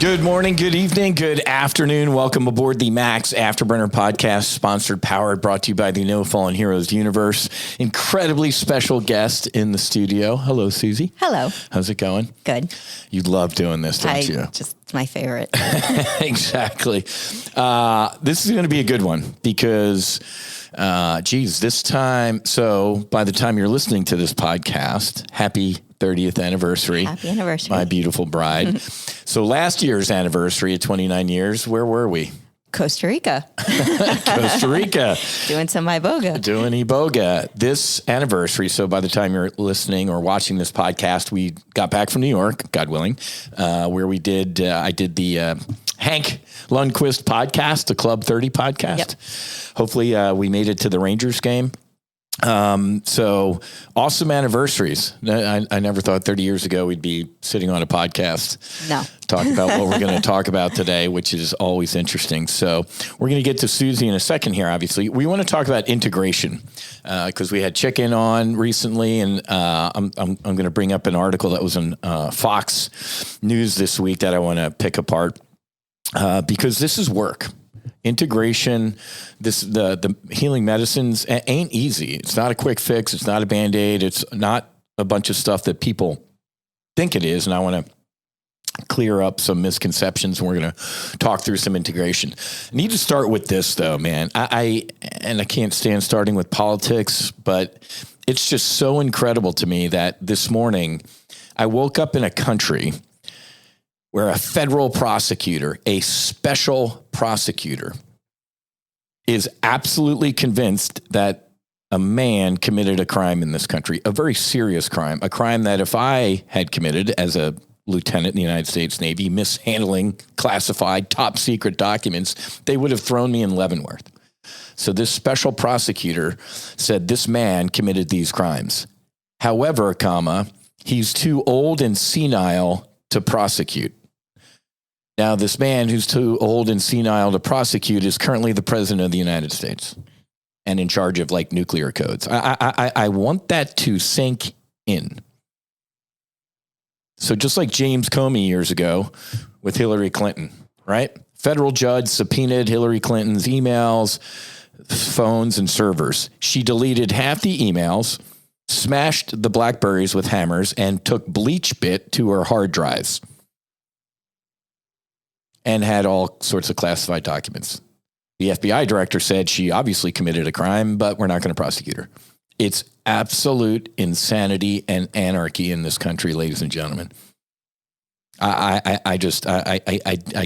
Good morning, good evening, good afternoon. Welcome aboard the Max Afterburner podcast, sponsored, powered, brought to you by the No Fallen Heroes universe. Incredibly special guest in the studio. Hello, Suzi. Hello. How's it going? Good. You love doing this, don't you? It's my favorite. Exactly. This is going to be a good one because, this time, so by the time you're listening to this podcast, happy 30th anniversary. Happy anniversary. My beautiful bride. So last year's anniversary of 29 years, where were we? Costa Rica. Costa Rica. Doing some iboga. Doing iboga. This anniversary, so by the time you're listening or watching this podcast, we got back from New York, God willing, where we did, I did the Hank Lundquist podcast, the Club 30 podcast. Yep. Hopefully we made it to the Rangers game. So awesome anniversaries. I never thought 30 years ago we'd be sitting on a podcast. No. Talk about what we're going to talk about today, which is always interesting. So we're going to get to Suzi in a second here, obviously. We want to talk about integration because we had Chicken on recently, and I'm going to bring up an article that was in Fox News this week that I want to pick apart because this is work. Integration, the healing medicines ain't easy. It's not a quick fix. It's not a Band-Aid. It's not a bunch of stuff that people think it is. And I want to clear up some misconceptions, and we're going to talk through some integration. I need to start with this, though, man. I can't stand starting with politics, but it's just so incredible to me that this morning I woke up in a country where a federal prosecutor, a special prosecutor, is absolutely convinced that a man committed a crime in this country, a very serious crime, a crime that if I had committed as a lieutenant in the United States Navy, mishandling classified top secret documents, they would have thrown me in Leavenworth. So this special prosecutor said this man committed these crimes. However, he's too old and senile to prosecute. Now, this man who's too old and senile to prosecute is currently the president of the United States and in charge of like nuclear codes. I want that to sink in. So just like James Comey years ago with Hillary Clinton, right? Federal judge subpoenaed Hillary Clinton's emails, phones, and servers. She deleted half the emails, smashed the BlackBerries with hammers, and took bleach bit to her hard drives. And had all sorts of classified documents. The FBI director said she obviously committed a crime, but we're not going to prosecute her. It's absolute insanity and anarchy in this country, ladies and gentlemen. I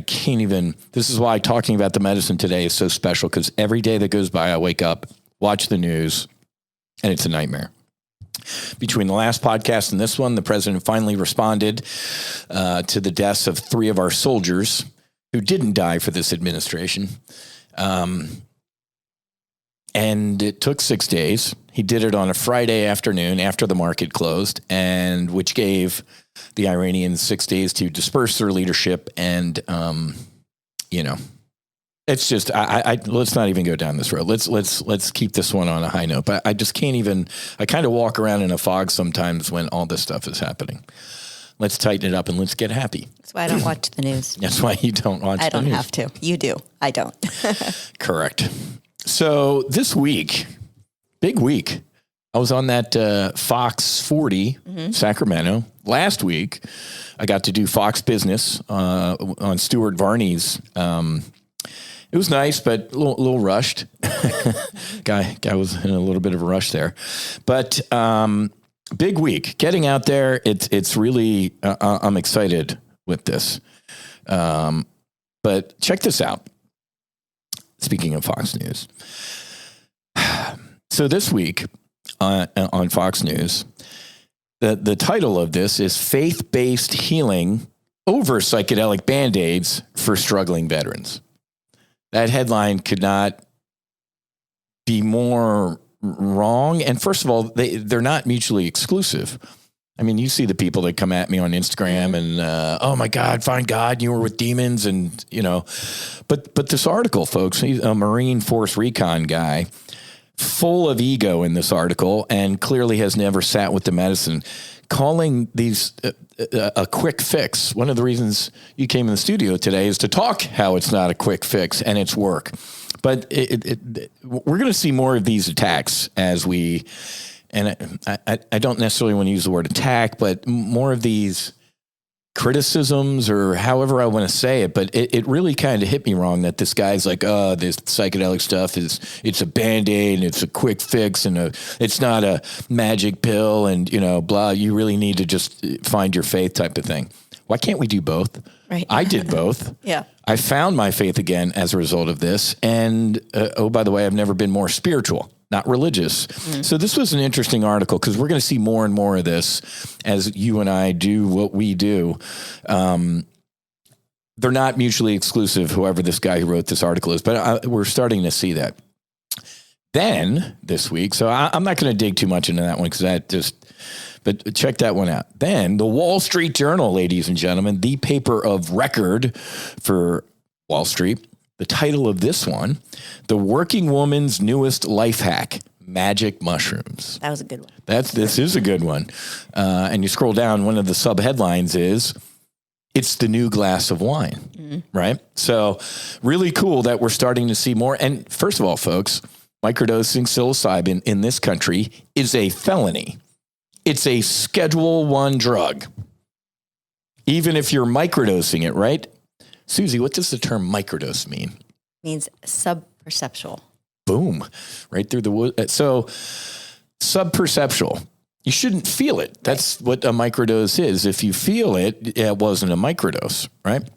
can't even, this is why talking about the medicine today is so special, because every day that goes by, I wake up, watch the news, and it's a nightmare. Between the last podcast and this one, the president finally responded to the deaths of 3 of our soldiers who didn't die for this administration. And it took 6 days. He did it on a Friday afternoon after the market closed, and which gave the Iranians 6 days to disperse their leadership. And, it's just, let's not even go down this road. Let's keep this one on a high note, but I just can't even, I kind of walk around in a fog sometimes when all this stuff is happening. Let's tighten it up and let's get happy. That's why I don't watch the news. That's why you don't watch the news. I don't have to. You do. I don't. Correct. So this week, big week, I was on that Fox 40, Sacramento. Last week, I got to do Fox Business on Stuart Varney's. It was nice, but a little rushed. Guy was in a little bit of a rush there. But big week, getting out there. It's really, I'm excited with this. But check this out. Speaking of Fox News. So this week on Fox News, the title of this is Faith-Based Healing Over Psychedelic Band-Aids for Struggling Veterans. That headline could not be more wrong. And first of all, they're not mutually exclusive. I mean, you see the people that come at me on Instagram and, oh my God, find God, you were with demons. And, but this article, folks, he's a Marine Force Recon guy, full of ego in this article and clearly has never sat with the medicine, calling these a quick fix. One of the reasons you came in the studio today is to talk how it's not a quick fix and it's work. But we're going to see more of these attacks as we, and I don't necessarily want to use the word attack, but more of these criticisms or however I want to say it, but it really kind of hit me wrong that this guy's like, oh, this psychedelic stuff it's a Band-Aid and it's a quick fix and it's not a magic pill and, blah, you really need to just find your faith type of thing. Why can't we do both? Right. I did both. Yeah. I found my faith again as a result of this. And, by the way, I've never been more spiritual, not religious. Mm. So this was an interesting article because we're going to see more and more of this as you and I do what we do. They're not mutually exclusive, whoever this guy who wrote this article is, but we're starting to see that. Then this week, so I'm not going to dig too much into that one because but check that one out. Then the Wall Street Journal, ladies and gentlemen, the paper of record for Wall Street. The title of this one, The Working Woman's Newest Life Hack, Magic Mushrooms. That was a good one. This is a good one. And you scroll down, one of the sub-headlines is, it's the new glass of wine, right? So really cool that we're starting to see more. And first of all, folks, microdosing psilocybin in this country is a felony. It's a Schedule I drug. Even if you're microdosing it, right? Suzi, what does the term microdose mean? Means subperceptual. Boom. Right through the wood. So subperceptual. You shouldn't feel it. That's what a microdose is. If you feel it, it wasn't a microdose, right?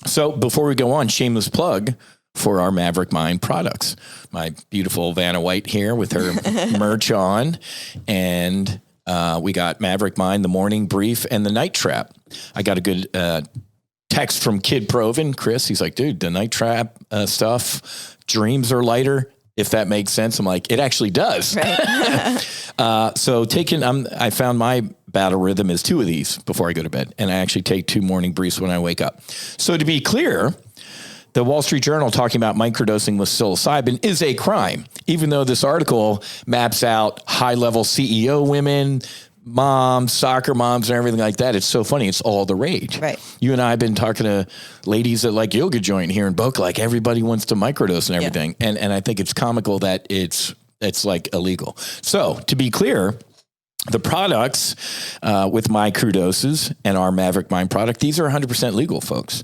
So before we go on, shameless plug for our Maverick Mind products. My beautiful Vanna White here with her merch on. And we got Maverick Mind, the Morning Brief, and the Night Trap. I got a good text from Kid Proven, Chris. He's like, dude, the Night Trap stuff, dreams are lighter, if that makes sense. I'm like, it actually does. Right. So I found my battle rhythm is 2 of these before I go to bed. And I actually take 2 morning briefs when I wake up. So to be clear, the Wall Street Journal talking about microdosing with psilocybin is a crime, even though this article maps out high-level CEO women, moms, soccer moms, and everything like that. It's so funny. It's all the rage. Right. You and I have been talking to ladies at like Yoga Joint here in Boca, like everybody wants to microdose and everything. Yeah. And I think it's comical that it's like illegal. So to be clear, the products with microdoses and our Maverick Mind product, these are 100% legal, folks.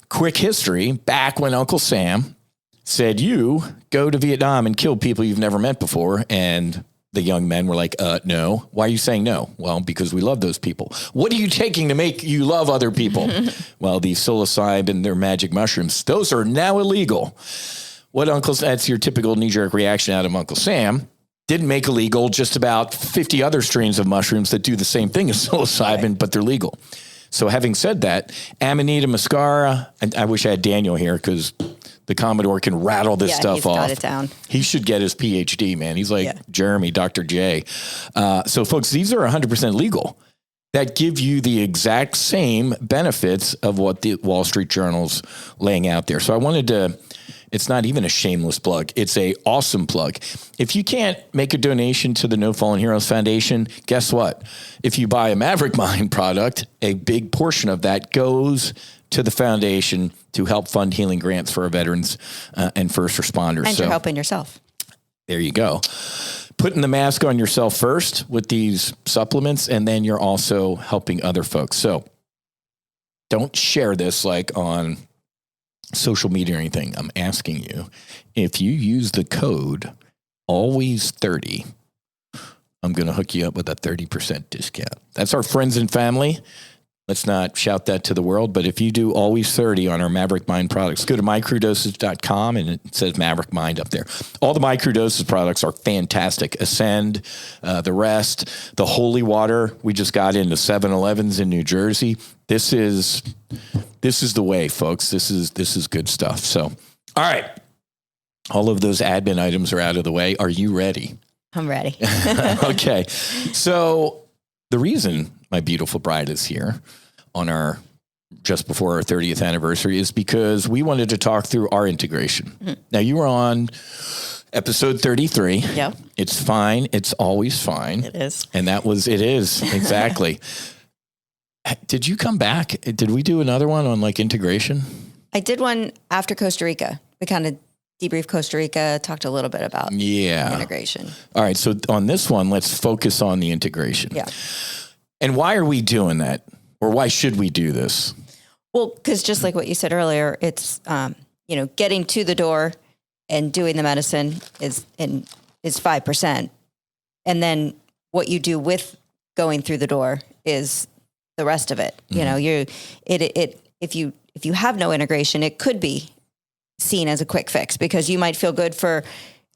Quick history, back when Uncle Sam said, you go to Vietnam and kill people you've never met before. And the young men were like, no. Why are you saying no? Well, because we love those people. What are you taking to make you love other people? Well, the psilocybin, their magic mushrooms, those are now illegal. That's your typical knee-jerk reaction out of Uncle Sam. Didn't make illegal just about 50 other strains of mushrooms that do the same thing as psilocybin, right, but they're legal. So having said that, Amanita muscaria, and I wish I had Daniel here because the Commodore can rattle this stuff off. Got it down. He should get his PhD, man. He's like Jeremy, Dr. J. So folks, these are 100% legal that give you the exact same benefits of what the Wall Street Journal's laying out there. So I wanted to, it's not even a shameless plug. It's a awesome plug. If you can't make a donation to the No Fallen Heroes Foundation, guess what? If you buy a Maverick Mind product, a big portion of that goes to the foundation to help fund healing grants for our veterans and first responders. And you're helping yourself. There you go. Putting the mask on yourself first with these supplements, and then you're also helping other folks. So don't share this like on social media or anything. I'm asking you, if you use the code always30, I'm going to hook you up with a 30% discount. That's our friends and family. Let's not shout that to the world, but if you do always 30 on our Maverick Mind products, go to microdoses.com and it says Maverick Mind up there. All the microdoses products are fantastic. Ascend, the rest, the holy water. We just got into 7-Elevens in New Jersey. This is the way, folks. This is good stuff. So, all right. All of those admin items are out of the way. Are you ready? I'm ready. Okay. So the reason my beautiful bride is here on our just before our 30th anniversary is because we wanted to talk through our integration. Mm-hmm. Now you were on Episode 33. Yep. It's fine. It's always fine. It is. And it is. Exactly. Did you come back? Did we do another one on like integration? I did one after Costa Rica. We kind of debriefed Costa Rica, talked a little bit about integration. All right. So on this one, let's focus on the integration. Yeah. And why are we doing that? Or why should we do this? Well, because just like what you said earlier, it's, getting to the door and doing the medicine is 5%. And then what you do with going through the door is the rest of it. Mm-hmm. If you have no integration, it could be seen as a quick fix because you might feel good for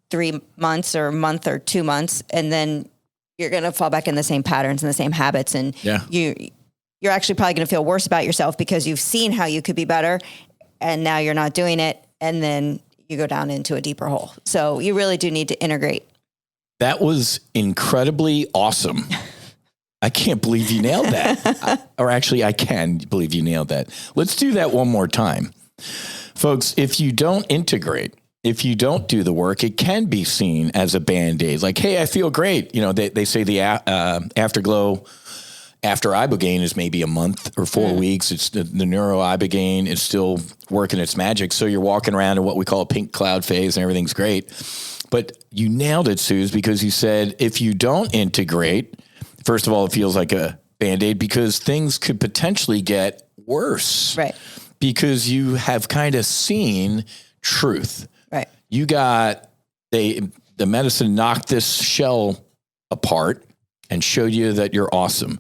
3 months or a month or 2 months, and then you're going to fall back in the same patterns and the same habits. And you're actually probably going to feel worse about yourself because you've seen how you could be better and now you're not doing it. And then you go down into a deeper hole. So you really do need to integrate. That was incredibly awesome. I can't believe you nailed that. I can believe you nailed that. Let's do that one more time. Folks, if you don't integrate, if you don't do the work, it can be seen as a Band-Aid. Like, hey, I feel great. They say the afterglow after Ibogaine is maybe a month or 4 weeks. It's the neuro Ibogaine is still working its magic. So you're walking around in what we call a pink cloud phase and everything's great. But you nailed it, Suze, because you said if you don't integrate, first of all, it feels like a Band-Aid because things could potentially get worse. Right. Because you have kind of seen truth. Right. You got the medicine knocked this shell apart and showed you that you're awesome.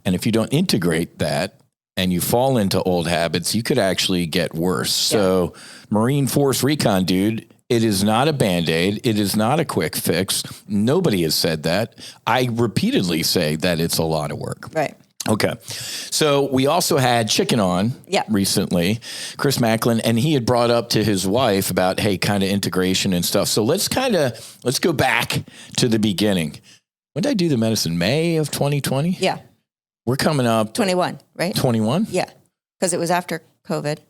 And if you don't integrate that and you fall into old habits, you could actually get worse. Yeah. So Marine Force Recon, dude, it is not a Band-Aid. It is not a quick fix. Nobody has said that. I repeatedly say that it's a lot of work. Right. Okay. So we also had Chicken on recently, Chris Macklin, and he had brought up to his wife about, hey, kind of integration and stuff. So let's go back to the beginning. When did I do the medicine? May of 2020? Yeah. We're coming up. 21, right? 21? Yeah. Because it was after COVID.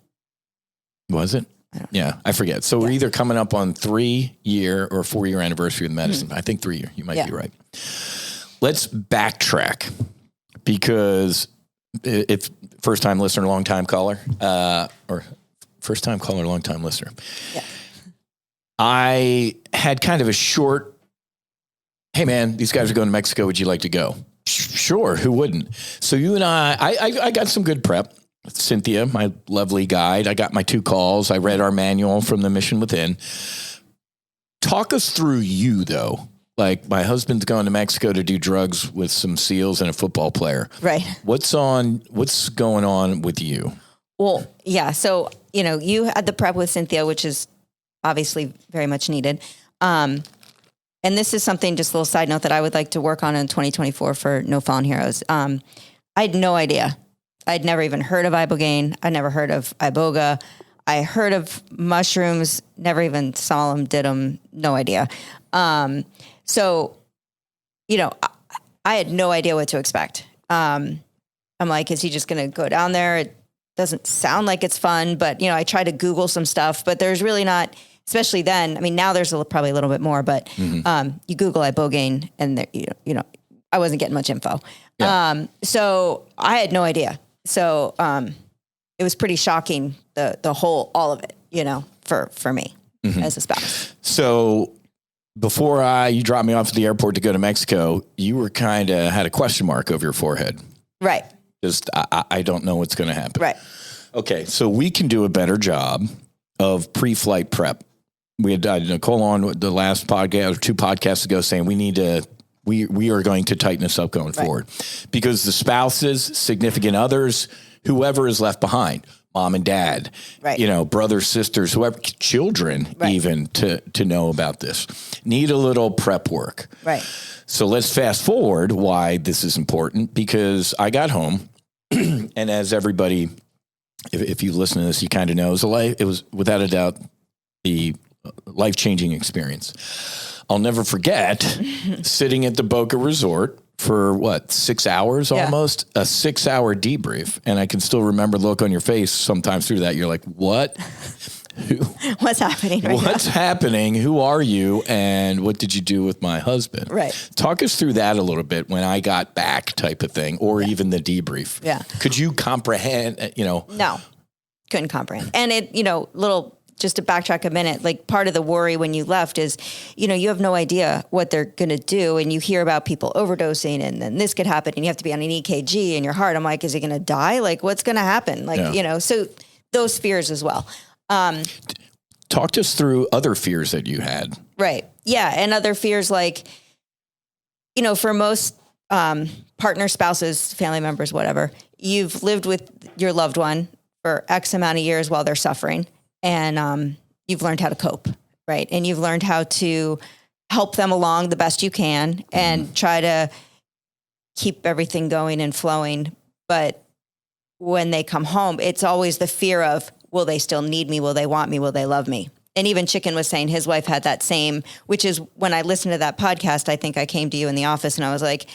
Was it? I don't know. Yeah, I forget. So we're either coming up on 3-year or 4-year anniversary of the medicine. I think 3-year. You might be right. Let's backtrack. Because if first-time listener, long-time caller, or first-time caller, long-time listener, I had kind of a short, hey, man, these guys are going to Mexico. Would you like to go? Sure, who wouldn't? So you and I got some good prep. Cynthia, my lovely guide, I got my 2 calls. I read our manual from the Mission Within. Talk us through you, though. Like, my husband's going to Mexico to do drugs with some SEALs and a football player. Right. What's going on with you? Well, yeah. So, you had the prep with Cynthia, which is obviously very much needed. And this is something, just a little side note, that I would like to work on in 2024 for No Fallen Heroes. I had no idea. I'd never even heard of Ibogaine. I never heard of Iboga. I heard of mushrooms, never even saw them, did them, no idea. So, I had no idea what to expect. I'm like, is he just going to go down there? It doesn't sound like it's fun, but, I try to Google some stuff, but there's really not, especially then. I mean, now there's probably a little bit more, but you Google Ibogaine and, there, I wasn't getting much info. Yeah. So I had no idea. So it was pretty shocking, all of it, for me as a spouse. So before you dropped me off at the airport to go to Mexico, you were kind of had a question mark over your forehead. Right. Just, I don't know what's going to happen. Right. Okay. So we can do a better job of pre-flight prep. We had Nicole on the last podcast or 2 podcasts ago saying we are going to tighten this up going forward because the spouses, significant others, whoever is left behind, mom and dad, brothers, sisters, whoever, children, even to know about this, need a little prep work. Right. So let's fast forward why this is important, because I got home and as everybody, if you listen to this, you kind of know, it was without a doubt the life-changing experience. I'll never forget sitting at the Boca Resort for 6 hours almost, a 6-hour debrief. And I can still remember the look on your face sometimes through that. You're like, what? What's happening right What's happening? Who are you? And what did you do with my husband? Right. Talk us through that a little bit when I got back type of thing, or even the debrief. Yeah. Could you comprehend, No, couldn't comprehend. And just to backtrack a minute, like part of the worry when you left is, you have no idea what they're going to do. And you hear about people overdosing and then this could happen and you have to be on an EKG in your heart. I'm like, is he going to die? Like, what's going to happen? Like, so those fears as well. Talk us through other fears that you had. Right. Yeah. And other fears like, for most partner, spouses, family members, whatever, you've lived with your loved one for X amount of years while they're suffering. And you've learned how to cope, right? And you've learned how to help them along the best you can and try to keep everything going and flowing. But when they come home, it's always the fear of, will they still need me? Will they want me? Will they love me? And even Chicken was saying his wife had that same, which is when I listened to that podcast, I think I came to you in the office and I was like,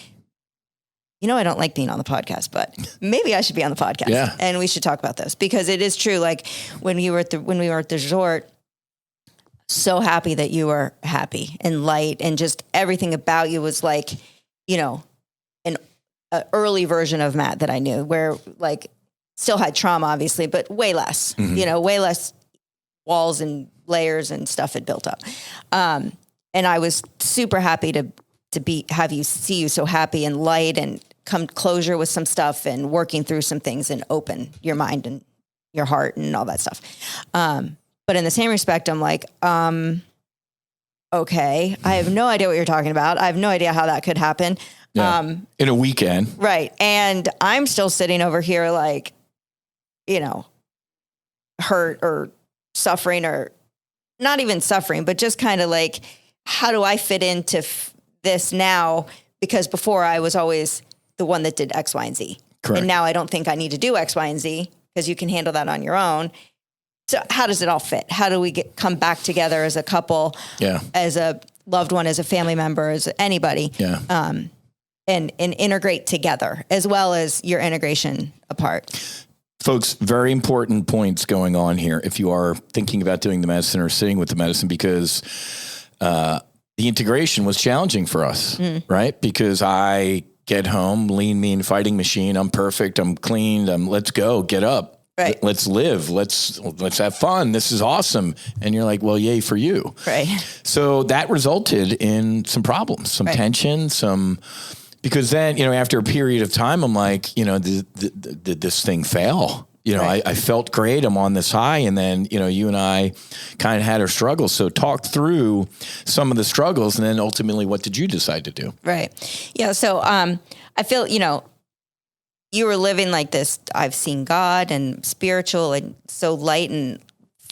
I don't like being on the podcast, but maybe I should be on the podcast. Yeah. And we should talk about this because it is true. Like when we were at the resort, so happy that you were happy and light and just everything about you was like, an early version of Matt that I knew where like still had trauma, obviously, but way less, way less walls and layers and stuff had built up. And I was super happy to see you so happy and light and come closure with some stuff and working through some things and open your mind and your heart and all that stuff. But in the same respect, I'm like, okay, I have no idea what you're talking about. I have no idea how that could happen. Yeah. In a weekend. Right. And I'm still sitting over here like, hurt or suffering or not even suffering, but just kind of like, how do I fit into this now? Because before I was always the one that did X, Y, and Z. Correct. And now I don't think I need to do X, Y, and Z because you can handle that on your own. So how does it all fit? How do we come back together as a couple, as a loved one, as a family member, as anybody, and integrate together as well as your integration apart? Folks, very important points going on here if you are thinking about doing the medicine or sitting with the medicine, because the integration was challenging for us, right? Because I get home, lean, mean, fighting machine. I'm perfect. I'm clean. Let's go. Get up. Right. Let's live. Let's have fun. This is awesome. And you're like, well, yay for you. Right. So that resulted in some problems, some tension, because then, after a period of time, I'm like, did this thing fail? I felt great. I'm on this high. And then, you and I kind of had our struggles. So talk through some of the struggles. And then ultimately, what did you decide to do? Right. Yeah. So I feel, you were living like this. I've seen God and spiritual and so light and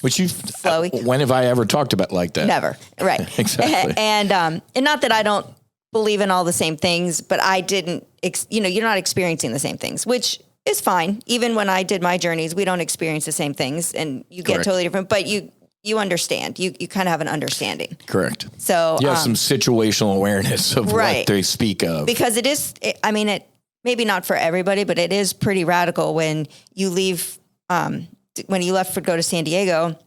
which flowy. When have I ever talked about like that? Never. Right. Exactly. And not that I don't believe in all the same things, but I didn't, you're not experiencing the same things, which is fine. Even when I did my journeys, we don't experience the same things and you get totally different, but you understand, you kind of have an understanding. Correct. So you have some situational awareness of what they speak of. Because it maybe not for everybody, but it is pretty radical when you leave, when you left to go to San Diego,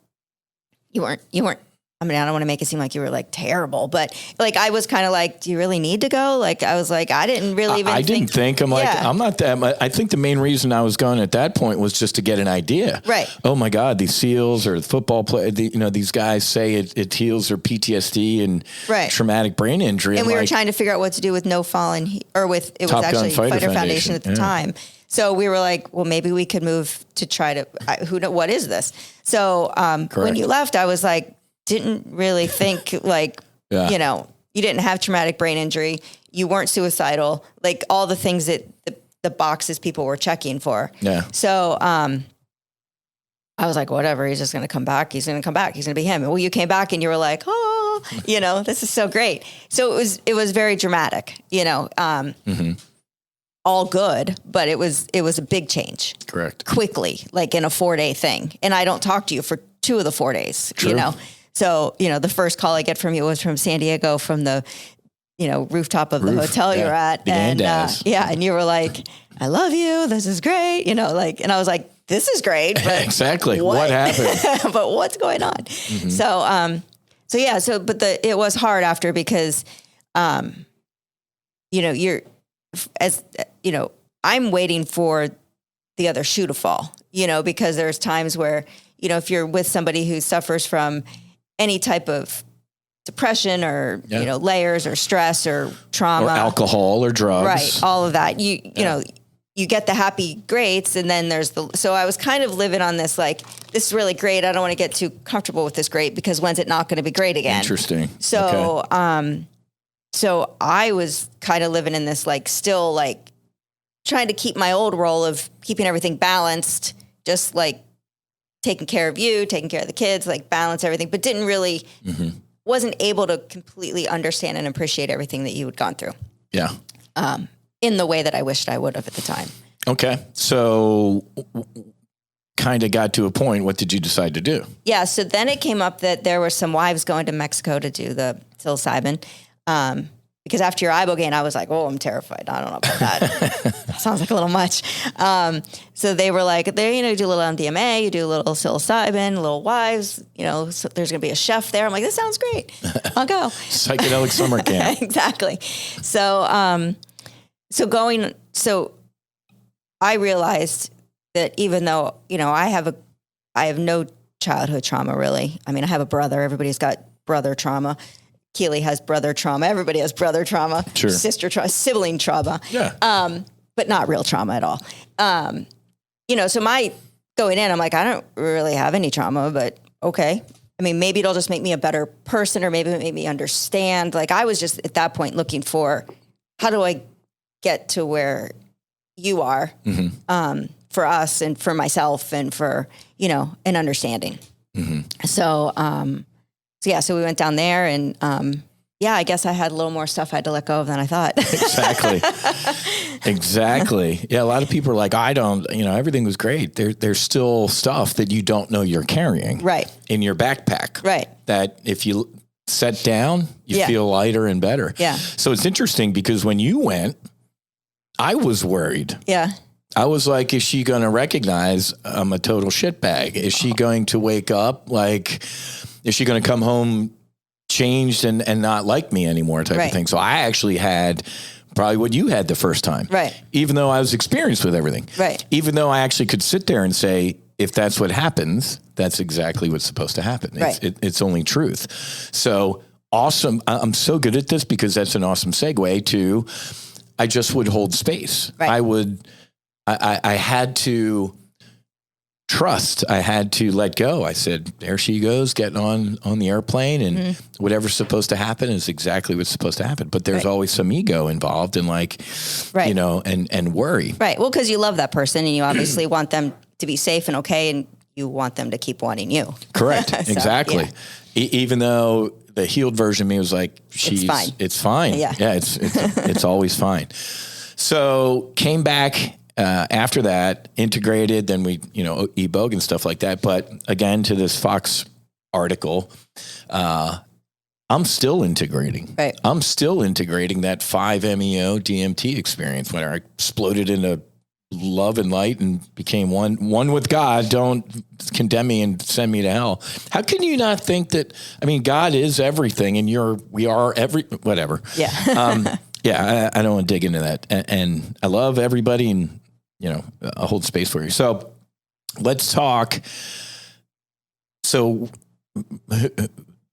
you weren't, I don't want to make it seem like you were like terrible, but like, I was kind of like, do you really need to go? Like, I was like, I didn't really even think, I'm like, I'm not that, I think the main reason I was going at that point was just to get an idea. Right. Oh my God, these SEALs or the football play, these guys say it heals their PTSD and traumatic brain injury. And we were trying to figure out what to do with No Fallen it was actually Fighter Foundation at the time. So we were like, well, maybe we could move to try to, what is this? So when you left, I was like, didn't really think like, you didn't have traumatic brain injury. You weren't suicidal, like all the things that the boxes people were checking for. Yeah. So I was like, whatever, he's just going to come back. He's going to come back. He's going to be him. And well, you came back and you were like, oh, this is so great. So it was very dramatic, all good, but it was a big change. Correct. Quickly, like in a 4-day thing. And I don't talk to you for 2 of the 4 days, True. So, the first call I get from you was from San Diego, from the, rooftop of the hotel you're at. And, and you were like, I love you. This is great. And I was like, this is great. But exactly. What happened? But what's going on? But it was hard after because, I'm waiting for the other shoe to fall, because there's times where, if you're with somebody who suffers from any type of depression or, layers or stress or trauma. Or alcohol or drugs. Right. All of that. You get the happy greats, and then so I was kind of living on this, like, this is really great. I don't want to get too comfortable with this great because when's it not going to be great again? Interesting. So, so I was kind of living in this, like, still like trying to keep my old role of keeping everything balanced, just like taking care of you, taking care of the kids, like balance everything, but didn't really, wasn't able to completely understand and appreciate everything that you had gone through. Yeah. In the way that I wished I would have at the time. Okay. So kind of got to a point. What did you decide to do? Yeah. So then it came up that there were some wives going to Mexico to do the psilocybin. Because after your ibogaine, I was like, oh, I'm terrified. I don't know about that. Sounds like a little much. So they were like, do a little MDMA, you do a little psilocybin, a little wives, so there's going to be a chef there. I'm like, this sounds great. I'll go. Psychedelic summer camp. Exactly. So, so I realized that even though, I have no childhood trauma really. I mean, I have a brother. Everybody's got brother trauma. Keely has brother trauma. Everybody has brother trauma, sure. Sister trauma, sibling trauma. Yeah. But not real trauma at all. So my going in, I'm like, I don't really have any trauma, but okay. I mean, maybe it'll just make me a better person, or maybe it made me understand. Like, I was just at that point looking for, how do I get to where you are, for us and for myself and for, an understanding. So we went down there and, I guess I had a little more stuff I had to let go of than I thought. Exactly. Yeah. A lot of people are like, I don't, everything was great. There's still stuff that you don't know you're carrying. Right. In your backpack. Right. That if you set down, you feel lighter and better. Yeah. So it's interesting because when you went, I was worried. Yeah. I was like, is she going to recognize I'm a total shitbag? Is she going to wake up like, is she going to come home changed and not like me anymore type of thing? So I actually had probably what you had the first time. Right. Even though I was experienced with everything. Right. Even though I actually could sit there and say, if that's what happens, that's exactly what's supposed to happen. It's only truth. So awesome. I'm so good at this because that's an awesome segue to, I just would hold space. Right. I had to trust. I had to let go. I said, there she goes, getting on the airplane, and whatever's supposed to happen is exactly what's supposed to happen. But there's always some ego involved and and worry. Right. Well, because you love that person and you obviously want them to be safe and okay, and you want them to keep wanting you. Correct. Exactly. Even though the healed version of me was like, it's fine. It's fine. Yeah. It's always fine. So came back after that, integrated, then we, Ebogue and stuff like that. But again, to this Fox article, I'm still integrating. Right. I'm still integrating that 5-MeO DMT experience when I exploded into love and light and became one with God. Don't condemn me and send me to hell. How can you not think that? I mean, God is everything, and we are whatever. Yeah. I don't want to dig into that. And I love everybody, and I hold space for you. So let's talk. So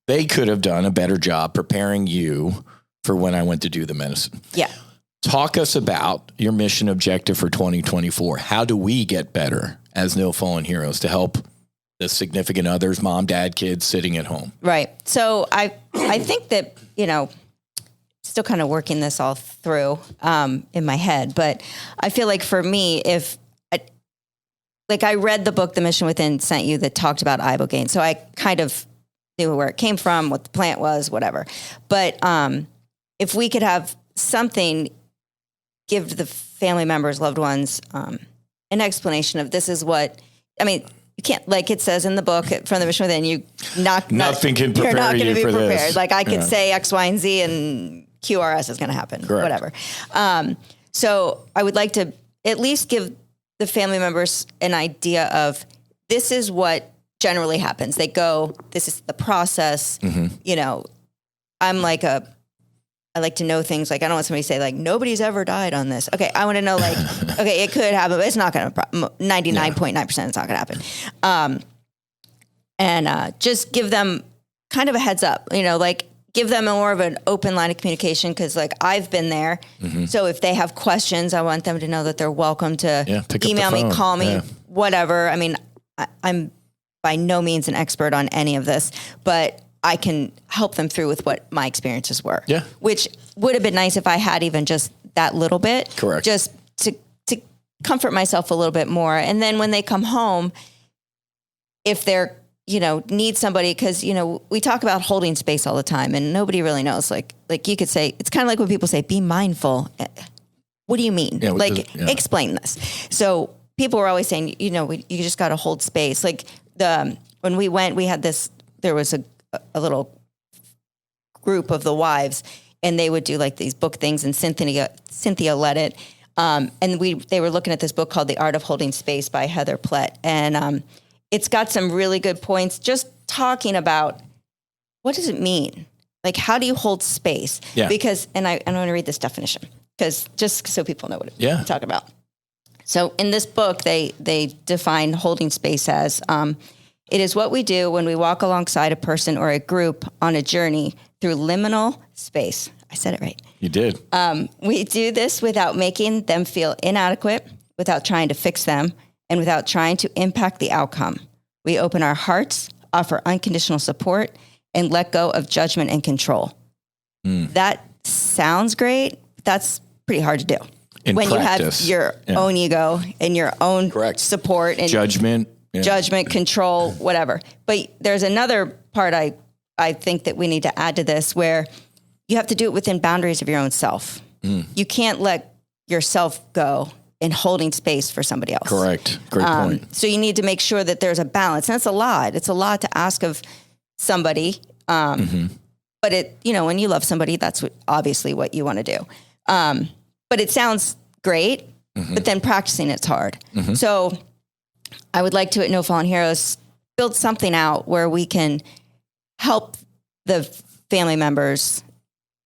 they could have done a better job preparing you for when I went to do the medicine. Yeah. Talk us about your mission objective for 2024. How do we get better as No Fallen Heroes to help the significant others, mom, dad, kids sitting at home? Right. So I think that, still kind of working this all through in my head, but I feel like for me, I read the book, The Mission Within sent you that talked about ibogaine. So I kind of knew where it came from, what the plant was, whatever. But if we could have something, give the family members, loved ones, an explanation of this is what, you can't, like it says in the book from The Mission Within, nothing can prepare you're not going to be for prepared. This. Like I could say X, Y, and Z and QRS is going to happen, Correct. whatever. So I would like to at least give the family members an idea of this is what generally happens. They go, this is the process. You know, I like to know things. Like, I don't want somebody to say like, nobody's ever died on this. Okay. I want to know like, okay, it could happen, but it's not going to, 99.9% it's not going to happen. And just give them kind of a heads up, you know, like give them more of an open line of communication. Cause like I've been there. So if they have questions, I want them to know that they're welcome to email me, call me, whatever. I mean, I'm by no means an expert on any of this, but I can help them through with what my experiences were. Yeah. Which would have been nice if I had even just that little bit. Correct. Just to comfort myself a little bit more. And then when they come home, if they're, you know, need somebody, because, you know, we talk about holding space all the time and nobody really knows. Like you could say, it's kind of like when people say, be mindful. What do you mean? Yeah, explain this. So people were always saying, you know, you just got to hold space. Like when we went, we had there was a little group of the wives, and they would do like these book things, and Cynthia led it. And they were looking at this book called The Art of Holding Space by Heather Plett. And it's got some really good points, just talking about what does it mean? Like, how do you hold space? Yeah. Because, and I want to read this definition, because just so people know what I'm talking about. So in this book, they define holding space as, it is what we do when we walk alongside a person or a group on a journey through liminal space. I said it right. You did. We do this without making them feel inadequate, without trying to fix them, and without trying to impact the outcome. We open our hearts, offer unconditional support, and let go of judgment and control. That sounds great. That's pretty hard to do. When practice, you have your own ego and your own support and judgment, control, whatever. But there's another part I think that we need to add to this, where you have to do it within boundaries of your own self. You can't let yourself go in holding space for somebody else. Correct. Great point. So you need to make sure that there's a balance. And that's a lot. It's a lot to ask of somebody. But when you love somebody, that's obviously what you want to do. But it sounds great, but then practicing it's hard. So I would like to, at No Fallen Heroes, build something out where we can help the family members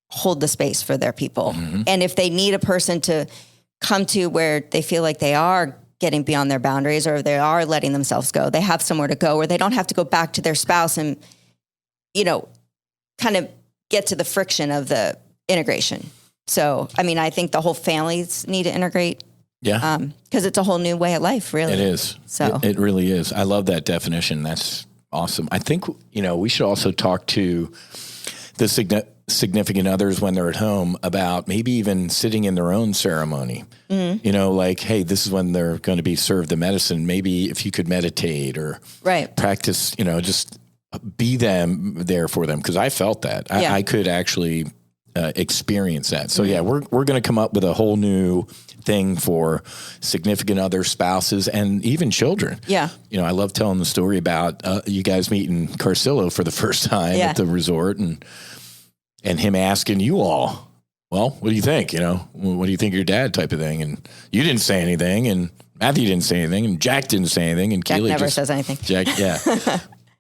hold the space for their people. And if they need a person to come to where they feel like they are getting beyond their boundaries, or they are letting themselves go, they have somewhere to go where they don't have to go back to their spouse and, you know, kind of get to the friction of the integration. So, I mean, I think the whole families need to integrate. Yeah. Because it's a whole new way of life, really. It is. So it really is. I love that definition. That's awesome. I think, you know, we should also talk to the significant others when they're at home about maybe even sitting in their own ceremony. You know, like, hey, this is when they're going to be served the medicine. Maybe if you could meditate or practice, you know, just be there for them. Because I felt that. I could actually experience that. So we're going to come up with a whole new thing for significant other spouses and even children. Yeah. You know, I love telling the story about you guys meeting Carcillo for the first time at the resort, and him asking you all, well, what do you think? You know, what do you think of your dad, type of thing? And you didn't say anything, and Matthew didn't say anything, and Jack didn't say anything, and Jack Keely never says anything. Jack,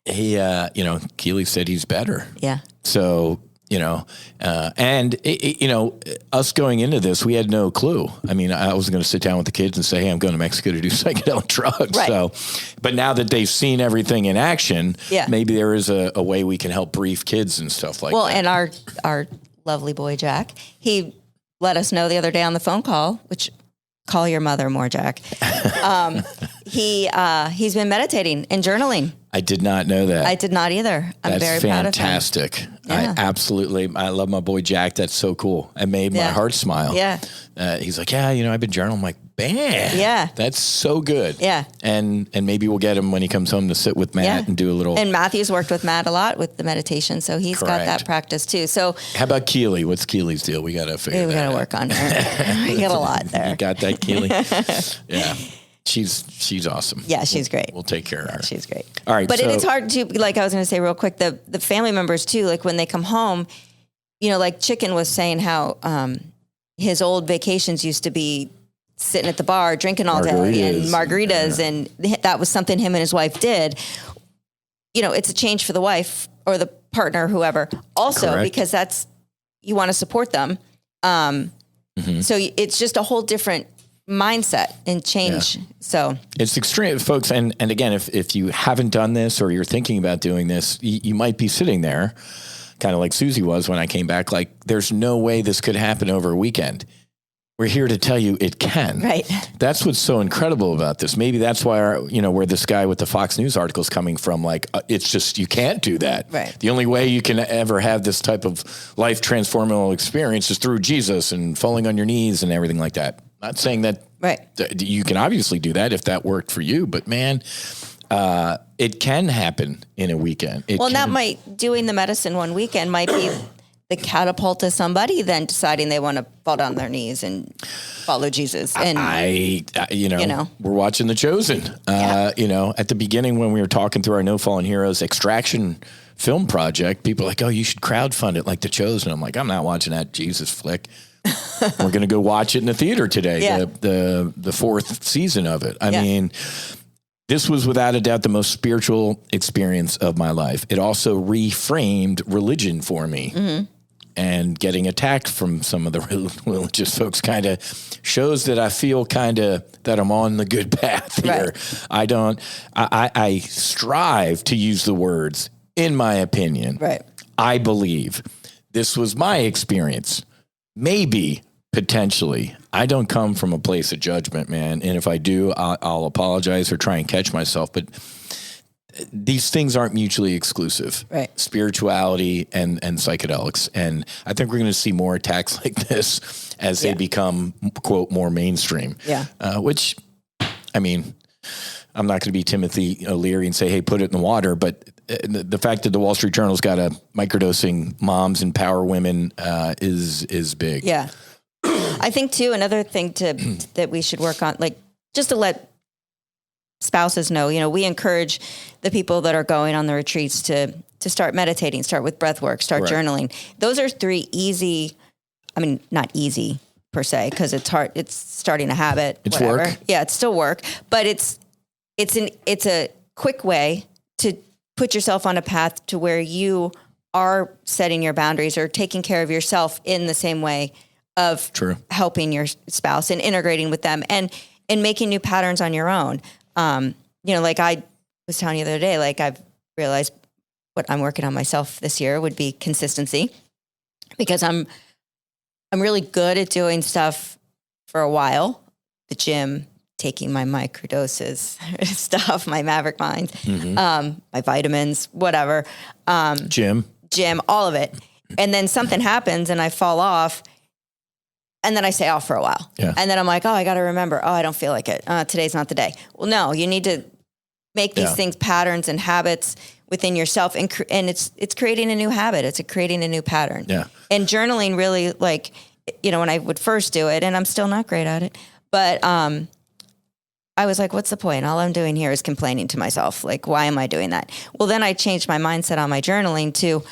he, you know, Keely said he's better. Yeah. So, you know, and you know, us going into this, we had no clue. I mean, I was going to sit down with the kids and say, hey, I'm going to Mexico to do psychedelic drugs. Right. So, but now that they've seen everything in action, maybe there is a way we can help brief kids and stuff like that. Well, and our lovely boy, Jack, he let us know the other day on the phone call, which call your mother more, Jack. He's been meditating and journaling. I did not know that. I did not either. I'm very proud of him. That's fantastic. I love my boy Jack. That's so cool. It made my heart smile. Yeah. He's like, you know, I've been journaling. I'm like, man, that's so good. Yeah. And maybe we'll get him when he comes home to sit with Matt and do a little. And Matthew's worked with Matt a lot with the meditation, so he's got that practice too. So how about Keely? What's Keely's deal? We got to figure that out. We got to work on her. We got a lot there. You got that, Keely? Yeah. She's awesome. Yeah, she's great. We'll take care of her. She's great. All right. But it's hard to, like I was going to say real quick, the family members too, like when they come home, you know, like Chicken was saying how his old vacations used to be sitting at the bar drinking all day and margaritas. And that was something him and his wife did. You know, it's a change for the wife or the partner, whoever, also. Correct. Because you want to support them. So it's just a whole different mindset and change. Yeah. So it's extreme, folks. And again, if you haven't done this or you're thinking about doing this, you might be sitting there kind of like Suzi was when I came back. Like, there's no way this could happen over a weekend. We're here to tell you it can. Right. That's what's so incredible about this. Maybe that's why where this guy with the Fox News article is coming from. Like, it's just, you can't do that. Right. The only way you can ever have this type of life transformational experience is through Jesus and falling on your knees and everything like that. Not saying that you can obviously do that if that worked for you, but man, it can happen in a weekend. Doing the medicine one weekend might be the catapult to somebody then deciding they want to fall down their knees and follow Jesus. And we're watching The Chosen. At the beginning when we were talking through our No Fallen Heroes extraction film project, people are like, oh, you should crowdfund it like The Chosen. I'm like, I'm not watching that Jesus flick. We're going to go watch it in the theater today, the fourth season of it. I mean, this was without a doubt the most spiritual experience of my life. It also reframed religion for me. Mm-hmm. And getting attacked from some of the religious folks kind of shows that I feel that I'm on the good path here. Right. I strive to use the words, in my opinion. Right. I believe this was my experience. Maybe, potentially. I don't come from a place of judgment, man. And if I do, I'll apologize or try and catch myself. But these things aren't mutually exclusive. Right. Spirituality and psychedelics. And I think we're going to see more attacks like this as they become, quote, more mainstream. Yeah. Which, I mean, I'm not going to be Timothy O'Leary and say, hey, put it in the water. But the fact that the Wall Street Journal's got a microdosing moms and power women is big. Yeah. I think, too, another thing that we should work on, like, just to let spouses know, we encourage the people that are going on the retreats to start meditating, start with breath work, start journaling. Those are 3 easy, not easy per se, because it's hard. It's starting a habit. It's work. Yeah, it's still work, but it's a quick way to put yourself on a path to where you are setting your boundaries or taking care of yourself in the same way of helping your spouse and integrating with them and making new patterns on your own. Like I was telling you the other day, like I've realized what I'm working on myself this year would be consistency, because I'm really good at doing stuff for a while, the gym, taking my microdoses stuff, my Maverick Mind, my vitamins, whatever, gym, all of it. And then something happens and I fall off. And then I stay off for a while. Yeah. And then I'm like, oh, I got to remember. Oh, I don't feel like it. Today's not the day. Well, no, you need to make these things patterns and habits within yourself. And it's creating a new habit. It's creating a new pattern. Yeah. And journaling really, like, when I would first do it, and I'm still not great at it, but I was like, what's the point? All I'm doing here is complaining to myself. Like, why am I doing that? Well, then I changed my mindset on my journaling to,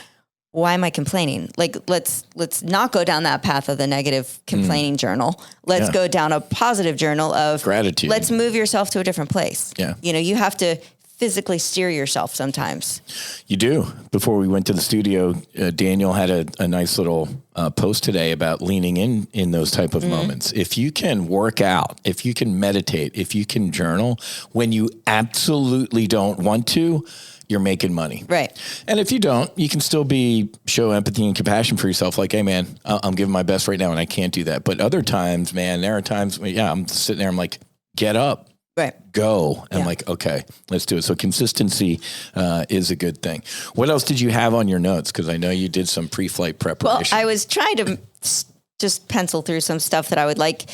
why am I complaining? Like, let's not go down that path of the negative complaining journal. Let's go down a positive journal of gratitude. Let's move yourself to a different place. Yeah. You have to physically steer yourself sometimes. You do. Before we went to the studio, Daniel had a nice little post today about leaning in those type of moments. If you can work out, if you can meditate, if you can journal when you absolutely don't want to, you're making money. Right. And if you don't, you can still show empathy and compassion for yourself. Like, hey man, I'm giving my best right now and I can't do that. But other times, man, there are times when, I'm sitting there, I'm like, get up, go. And I'm like, okay, let's do it. So consistency is a good thing. What else did you have on your notes? Cause I know you did some pre-flight preparation. Well, I was trying to just pencil through some stuff that I would like,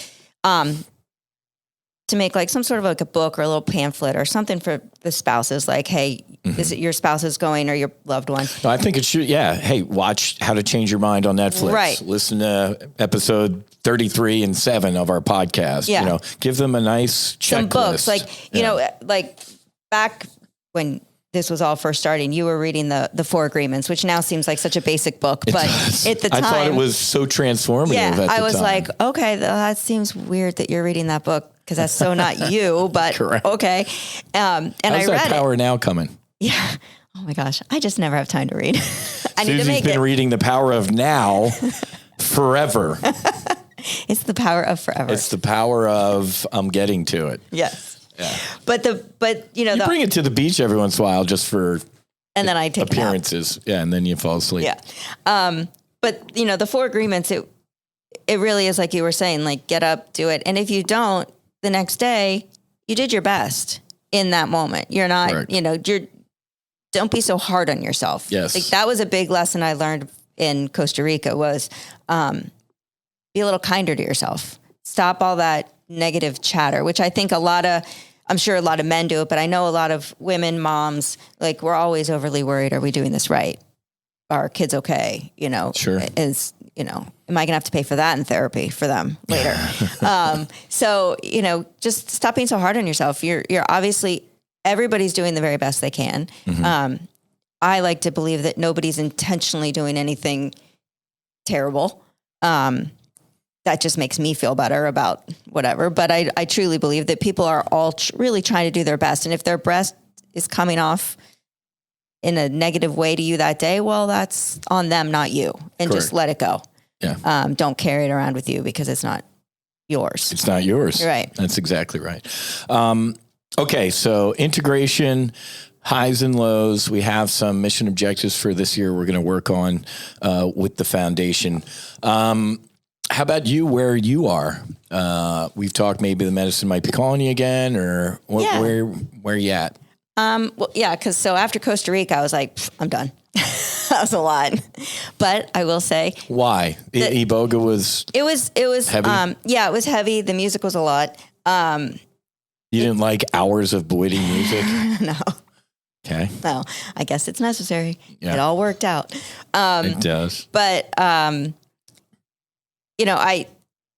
to make like some sort of like a book or a little pamphlet or something for the spouses. Like, hey, is it your spouse is going or your loved one? No, I think it should. Yeah. Hey, watch How to Change Your Mind on Netflix. Right. Listen to episode 33 and 7 of our podcast. Yeah. Give them a nice checklist. Some books, like, like back when this was all first starting, you were reading the Four Agreements, which now seems like such a basic book, but at the time, I thought it was so transformative. Yeah, I was time. like, okay, that seems weird that you're reading that book because that's so not you, but okay. And how's I read that Power Now coming? Yeah. Oh my gosh, I just never have time to read. I need Suzi's to make been it. reading The Power of Now forever. It's the power of forever. It's the power of I'm getting to it. Yes. Yeah. But you bring it to the beach every once in a while just for and then I take appearances. Yeah, and then you fall asleep. Yeah. But the Four Agreements, it really is like you were saying, like get up, do it. And if you don't, the next day, you did your best in that moment. You're not, Correct. Don't be so hard on yourself. Yes. Like that was a big lesson I learned in Costa Rica was be a little kinder to yourself. Stop all that negative chatter, which I think I'm sure a lot of men do it, but I know a lot of women, moms, like we're always overly worried. Are we doing this right? Are our kids okay? Sure. Am I going to have to pay for that in therapy for them later? So, just stop being so hard on yourself. You're obviously, everybody's doing the very best they can. Mm-hmm. I like to believe that nobody's intentionally doing anything terrible. That just makes me feel better about whatever. But I truly believe that people are all really trying to do their best. And if their breast is coming off in a negative way to you that day, well, that's on them, not you. And Correct. Just let it go. Yeah. Don't carry it around with you because it's not yours. It's not yours. Right. That's exactly right. Okay. So integration, highs and lows. We have some mission objectives for this year we're going to work on with the foundation. How about you, where you are? We've talked maybe the medicine might be calling you again, or where you at? Well, yeah, because after Costa Rica, I was like, I'm done. That was a lot. But I will say. Why? Iboga was. It was heavy? It was heavy. The music was a lot. You didn't like hours of Boydie music? No. Okay. No, I guess it's necessary. Yeah. It all worked out. It does. But, I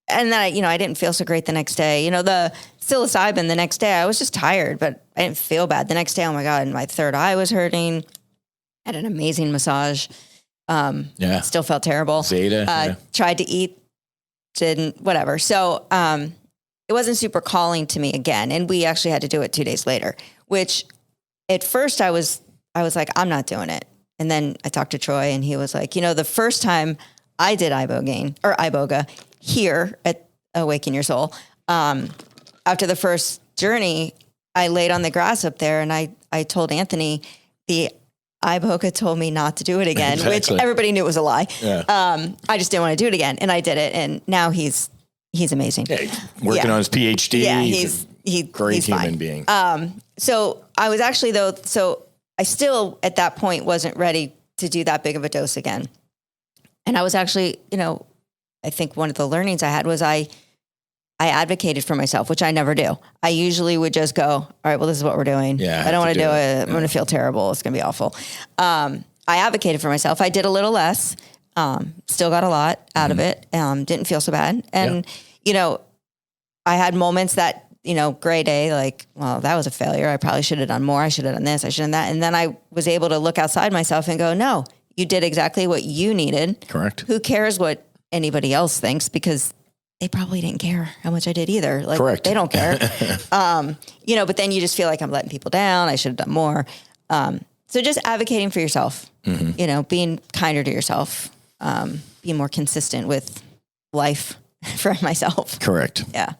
didn't feel so great the next day. The psilocybin the next day, I was just tired, but I didn't feel bad. The next day, oh my God, my third eye was hurting. I had an amazing massage. Still felt terrible. Zeta. Tried to eat, didn't, whatever. So it wasn't super calling to me again. And we actually had to do it 2 days later, which at first I was like, I'm not doing it. And then I talked to Troy and he was like, the first time I did Iboga here at Awaken Your Soul, after the first journey, I laid on the grass up there and I told Anthony the Iboga told me not to do it again, exactly. Which everybody knew was a lie. Yeah. I just didn't want to do it again. And I did it. And now he's amazing. Yeah, he's working on his PhD. Yeah, he's a great human being. So I was actually I still at that point wasn't ready to do that big of a dose again. And I was actually, I think one of the learnings I had was I advocated for myself, which I never do. I usually would just go, all right, well, this is what we're doing. Yeah, I don't want to do it. I'm going to feel terrible. It's going to be awful. I advocated for myself. I did a little less, still got a lot out of it. Didn't feel so bad. And, I had moments that, gray day, like, well, that was a failure. I probably should have done more. I should have done this. I should have done that. And then I was able to look outside myself and go, no, you did exactly what you needed. Correct. Who cares what anybody else thinks? Because they probably didn't care how much I did either. Like, correct. They don't care. But then you just feel like I'm letting people down. I should have done more. So just advocating for yourself, being kinder to yourself, being more consistent with life for myself. Correct. Yeah.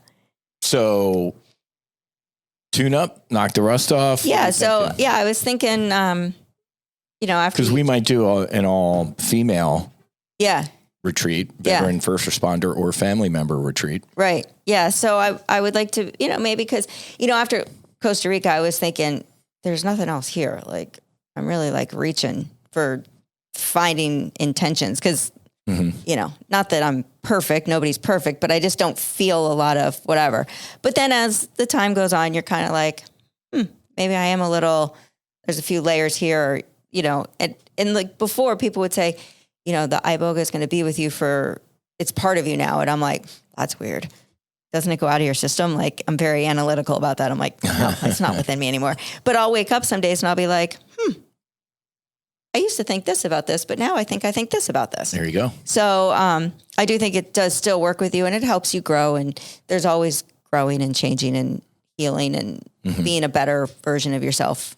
So tune up, knock the rust off. Yeah. So I was thinking, after, because we might do an all female retreat, veteran first responder or family member retreat. Right. Yeah. So I would like to, maybe because, after Costa Rica, I was thinking there's nothing else here. Like I'm really like reaching for finding intentions because, not that I'm perfect, nobody's perfect, but I just don't feel a lot of whatever. But then as the time goes on, you're kind of like, maybe I am a little, there's a few layers here, and like before people would say, the Iboga is going to be with you it's part of you now. And I'm like, that's weird. Doesn't it go out of your system? Like, I'm very analytical about that. I'm like, no, it's not within me anymore. But I'll wake up some days and I'll be like, I used to think this about this, but now I think this about this. There you go. So I do think it does still work with you, and it helps you grow. And there's always growing and changing and healing and being a better version of yourself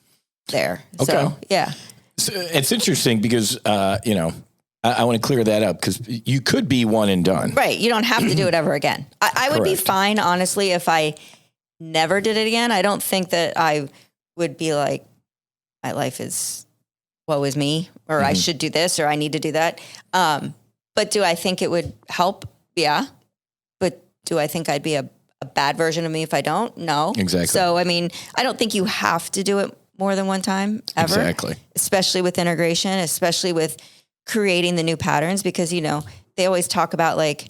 there. Okay. So, yeah. So it's interesting because, I want to clear that up because you could be one and done. Right. You don't have to do it ever again. I would be fine, honestly, if I never did it again. I don't think that I would be like, my life is, woe is me, or I should do this, or I need to do that. But do I think it would help? Yeah. But do I think I'd be a bad version of me if I don't? No. Exactly. So, I mean, I don't think you have to do it more than one time ever. Exactly. Especially with integration, especially with creating the new patterns, because, they always talk about like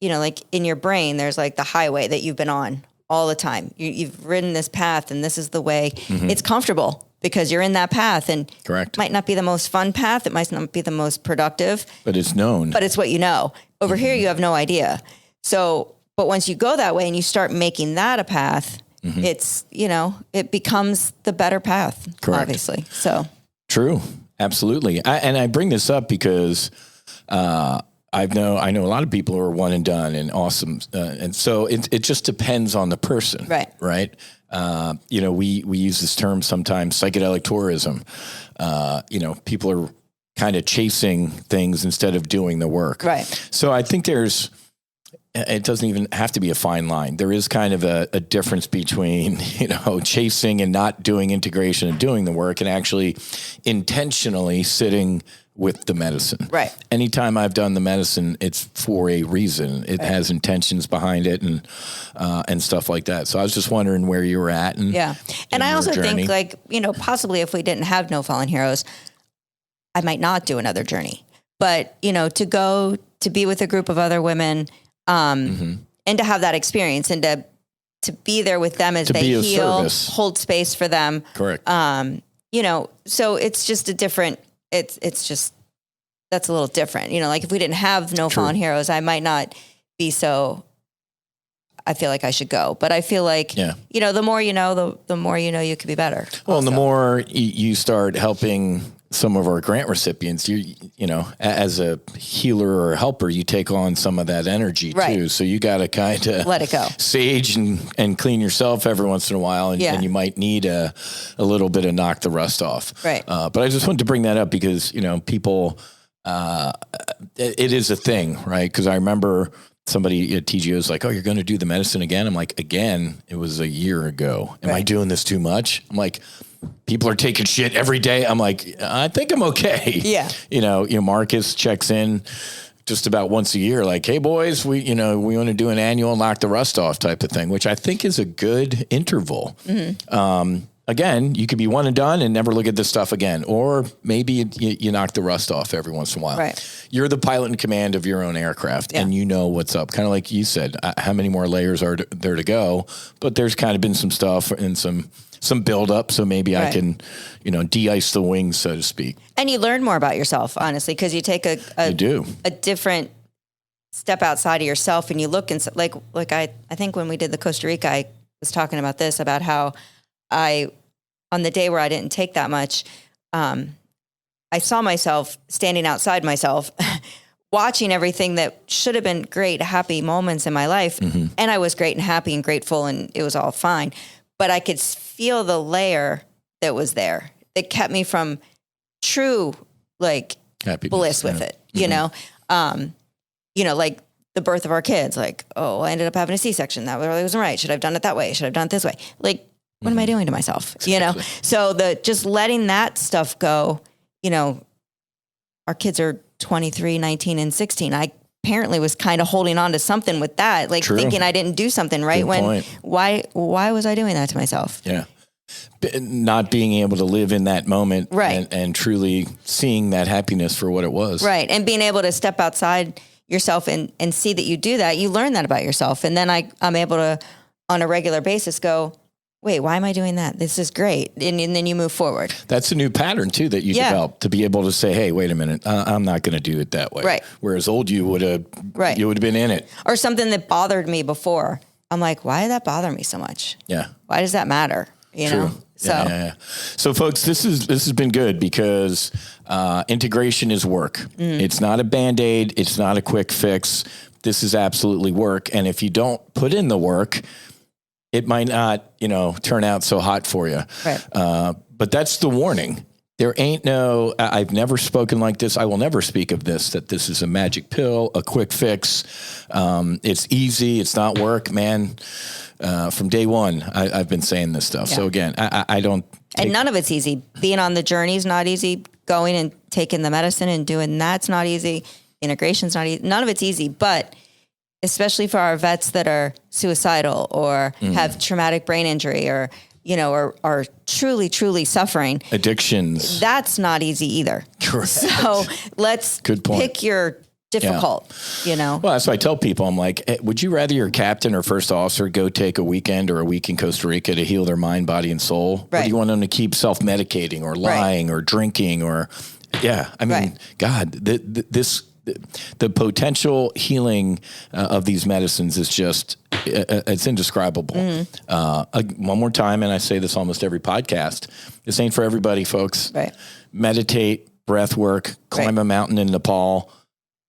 in your brain, there's like the highway that you've been on all the time. You've ridden this path and this is the way. It's comfortable because you're in that path, and correct. It might not be the most fun path. It might not be the most productive, but it's known. But it's what you know. Over here, you have no idea. So, but once you go that way and you start making that a path, it's, it becomes the better path, correct. Obviously. So true. Absolutely. I bring this up because, I know a lot of people who are one and done and awesome. And so it just depends on the person. Right. Right. We use this term sometimes, psychedelic tourism. People are kind of chasing things instead of doing the work. Right. So I think it doesn't even have to be a fine line. There is kind of a difference between, chasing and not doing integration and doing the work, and actually intentionally sitting with the medicine. Right. Anytime I've done the medicine, it's for a reason. It has intentions behind it and stuff like that. So I was just wondering where you were at. And I also think possibly if we didn't have No Fallen Heroes, I might not do another journey. But, to go to be with a group of other women, and to have that experience and to be there with them as they heal, hold space for them. Correct. So it's just a different, it's just, that's a little different. Like if we didn't have No Fallen Heroes, I might not be so, I feel like I should go, but I feel like, the more the more you could be better. Well, and the more you start helping some of our grant recipients, as a healer or a helper, you take on some of that energy too. So you got to kind of let it go, sage and clean yourself every once in a while. And you might need a little bit of knock the rust off. Right. But I just wanted to bring that up because, people, it is a thing, right? Because I remember somebody at TGO was like, "Oh, you're going to do the medicine again?" I'm like, "Again? It was a year ago. Am I doing this too much?" I'm like, people are taking shit every day. I'm like, I think I'm okay. Yeah. Marcus checks in just about once a year, like, "Hey boys, we want to do an annual knock the rust off type of thing," which I think is a good interval. Again, you could be one and done and never look at this stuff again. Or maybe you knock the rust off every once in a while. Right. You're the pilot in command of your own aircraft and you know what's up. Kind of like you said, how many more layers are there to go? But there's kind of been some stuff and some buildup. So maybe I can, de-ice the wings, so to speak. And you learn more about yourself, honestly, because you take a different step outside of yourself and you look and like I think when we did the Costa Rica, I was talking about this, about how on the day where I didn't take that much, I saw myself standing outside myself, watching everything that should have been great, happy moments in my life. And I was great and happy and grateful and it was all fine. But I could feel the layer that was there that kept me from true, like, happiness, bliss with it, like the birth of our kids, like, oh, I ended up having a C-section. That really wasn't right. Should I have done it that way? Should I have done it this way? Like, what am I doing to myself? Exactly. So just letting that stuff go, our kids are 23, 19, and 16. I apparently was kind of holding on to something with that, like thinking I didn't do something right. Why was I doing that to myself? Yeah. Not being able to live in that moment and truly seeing that happiness for what it was. Right. And being able to step outside yourself and see that you do that, you learn that about yourself. And then I'm able to, on a regular basis, go, wait, why am I doing that? This is great. And then you move forward. That's a new pattern too, that you develop, to be able to say, hey, wait a minute, I'm not going to do it that way. Right. Whereas old you would have been in it. Or something that bothered me before. I'm like, why did that bother me so much? Yeah. Why does that matter? you know? So, So folks, this has been good because integration is work. It's not a Band-Aid. It's not a quick fix. This is absolutely work. And if you don't put in the work, it might not, turn out so hot for you. Right. But that's the warning. There ain't I've never spoken like this. I will never speak of this, that this is a magic pill, a quick fix. It's easy. It's not work, man. From day one, I've been saying this stuff. Yeah. So again, I don't. And none of it's easy. Being on the journey is not easy. Going and taking the medicine and doing that's not easy. Integration's not easy. None of it's easy, but especially for our vets that are suicidal or have traumatic brain injury or, are truly, truly suffering. Addictions. That's not easy either. Correct. So let's pick your difficult, Well, that's why I tell people, I'm like, would you rather your captain or first officer go take a weekend or a week in Costa Rica to heal their mind, body, and soul? Right. Or do you want them to keep self-medicating or lying or drinking or, God, the potential healing of these medicines is just, it's indescribable. One more time, and I say this almost every podcast, this ain't for everybody, folks. Right. Meditate, breath work, climb a mountain in Nepal,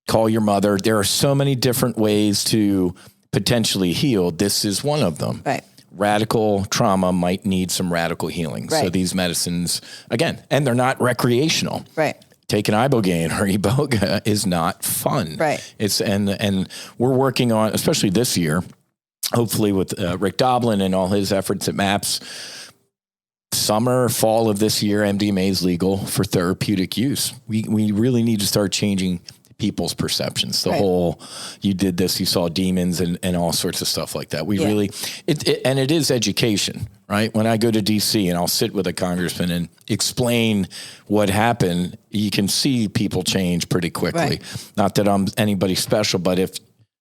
call your mother. There are so many different ways to potentially heal. This is one of them. Right. Radical trauma might need some radical healing. Right. So these medicines, again, and they're not recreational. Right. Taking Ibogaine or Iboga is not fun. Right. It's and we're working on, especially this year, hopefully with Rick Doblin and all his efforts at MAPS. Summer, fall of this year, MDMA is legal for therapeutic use. We really need to start changing people's perceptions. The whole, you did this, you saw demons and all sorts of stuff like that. We really, and it is education, right? When I go to DC and I'll sit with a congressman and explain what happened, you can see people change pretty quickly. Right. Not that I'm anybody special, but if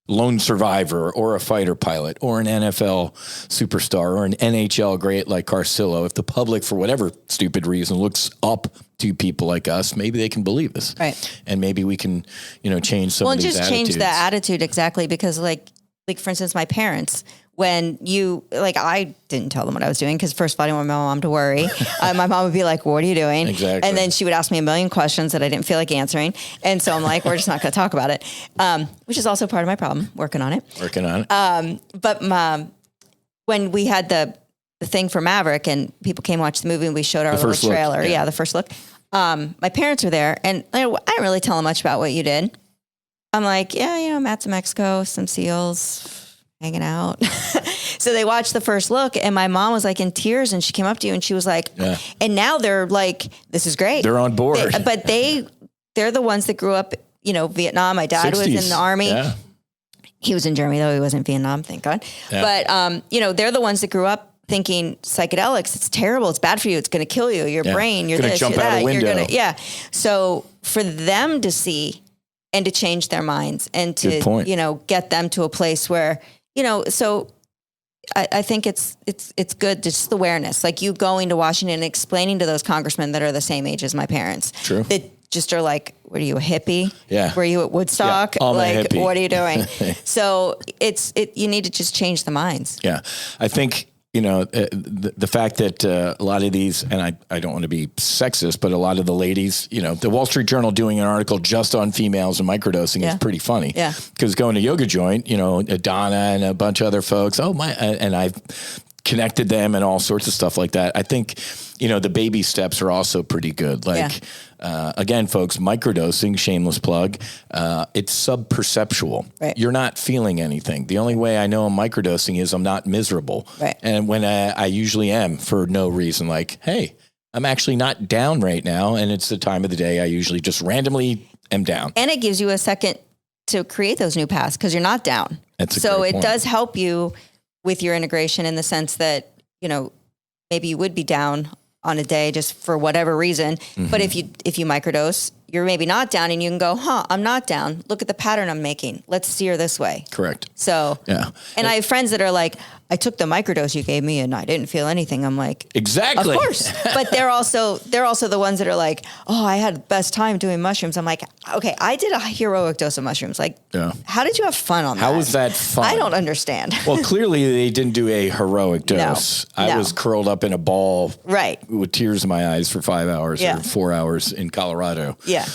lone survivor or a fighter pilot or an NFL superstar or an NHL great like Carcillo, if the public, for whatever stupid reason, looks up to people like us, maybe they can believe us. Right. And maybe we can, change some of these attitudes. Well, just change the attitude, exactly, because like for instance, my parents, when I didn't tell them what I was doing because first of all, I didn't want my mom to worry. My mom would be like, what are you doing? Exactly. And then she would ask me a million questions that I didn't feel like answering. And so I'm like, we're just not going to talk about it, which is also part of my problem, working on it. But when we had the thing for Maverick and people came watch the movie and we showed our little trailer. The first look. My parents were there and I didn't really tell them much about what you did. I'm like, Matt's in Mexico, some SEALs hanging out. So they watched the first look and my mom was like in tears and she came up to you and she was like, and now they're like, this is great. They're on board. They're the ones that grew up, Vietnam. My dad 60s. Was in the army. Yeah. He was in Germany though. He wasn't in Vietnam, thank God. Yeah. But, they're the ones that grew up thinking psychedelics, it's terrible. It's bad for you. It's going to kill you. Your brain, you're this, jump you're out that. A window. So for them to see and to change their minds and to, get them to a place where, so I think it's good, just the awareness, like you going to Washington and explaining to those congressmen that are the same age as my parents. True. That just are like, what are you, a hippie? Yeah. Were you at Woodstock? Yeah, I'm a hippie. What are you doing? So you need to just change the minds. Yeah. I think, the fact that a lot of these, and I don't want to be sexist, but a lot of the ladies, the Wall Street Journal doing an article just on females and microdosing is pretty funny. Yeah. Because going to Yoga Joint, Donna and a bunch of other folks, and I've connected them and all sorts of stuff like that. I think, the baby steps are also pretty good. Again, folks, microdosing, shameless plug, it's sub-perceptual. Right. You're not feeling anything. The only way I know I'm microdosing is I'm not miserable. Right. And when I usually am for no reason, like, hey, I'm actually not down right now. And it's the time of the day I usually just randomly am down. And it gives you a second to create those new paths because you're not down. That's a so great it point. Does help you with your integration in the sense that, maybe you would be down on a day just for whatever reason. Mm-hmm. But if you microdose, you're maybe not down and you can go, I'm not down. Look at the pattern I'm making. Let's steer this way. Correct. So, yeah. And I have friends that are like, I took the microdose you gave me and I didn't feel anything. I'm like, exactly. Of course. But they're also the ones that are like, oh, I had the best time doing mushrooms. I'm like, okay, I did a heroic dose of mushrooms. Like, how did you have fun on that? How was that fun? I don't understand. Well, clearly they didn't do a heroic dose. No. I was curled up in a ball right. with tears in my eyes for 5 hours or 4 hours in Colorado. Yeah.